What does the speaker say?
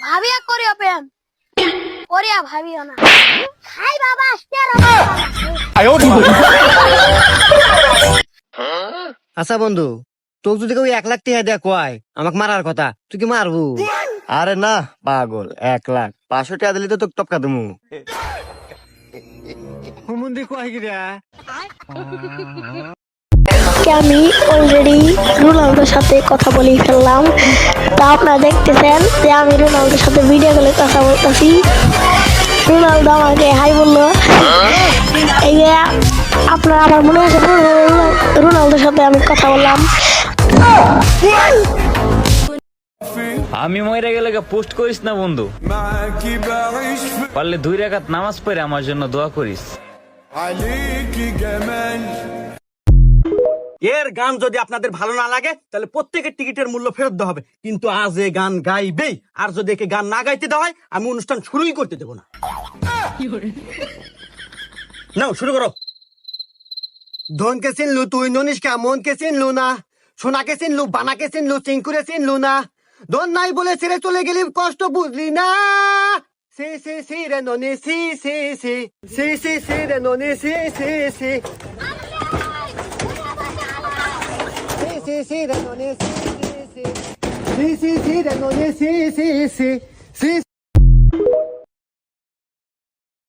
ভাবিয়া করিও প্রেম করিয়া ভাবিও না হাই বাবা আচ্ছা বন্ধু, তোকে যদি কেউ 1 লাখ টাকা দেয়া কয় আমাকে মারার কথা, তুই কি মারবো? আরে না পাগল, 1 লাখ 500 টাকা দিলে তো তোকে টপকা দেবো। হুমুন্দি কয় কি রে? আমি অলরেডি রোনালদোর সাথে কথা বলে ফেললাম। তা আপনারা দেখতেছেন যে আমি রোনালদোর সাথে ভিডিও কলে কথা বলতেছি। রোনালদো আমাকে হাই বললো। এই যে আপনারা আমার মনে হচ্ছে রোনালদোর সাথে আমি কথা বললাম। আমি মরে গেলে পোস্ট করিস না বন্ধু, পারলে 2 রাকাত নামাজ পড়ে আমার জন্য দোয়া করিস। এর গান যদি আপনাদের ভালো না লাগে তাহলে প্রত্যেকের টিকিটের মূল্য ফেরত দেওয়া হবে, কিন্তু আজ এ গান গাইবেই। আর যদি একে গান না গাইতে দেওয়া হয় আমি অনুষ্ঠান শুরুই করতে দেবো না। নাও শুরু করো। ধনকে চিনলু তুই ননিষ্কা, মনকে চিনলু না, সোনাকে চিনলু, বানাকে চিনলু, চিঙ্কুরে চিনলু না, ধন নাই বলে ছেড়ে চলে গেলি কষ্ট বুঝলি না। সি সি সি রে ননি সি সি সি সি সি সি রে ননি সি সি সি সি সি রে ননি সি সি সি সি সি রে ননি সি সি সি সি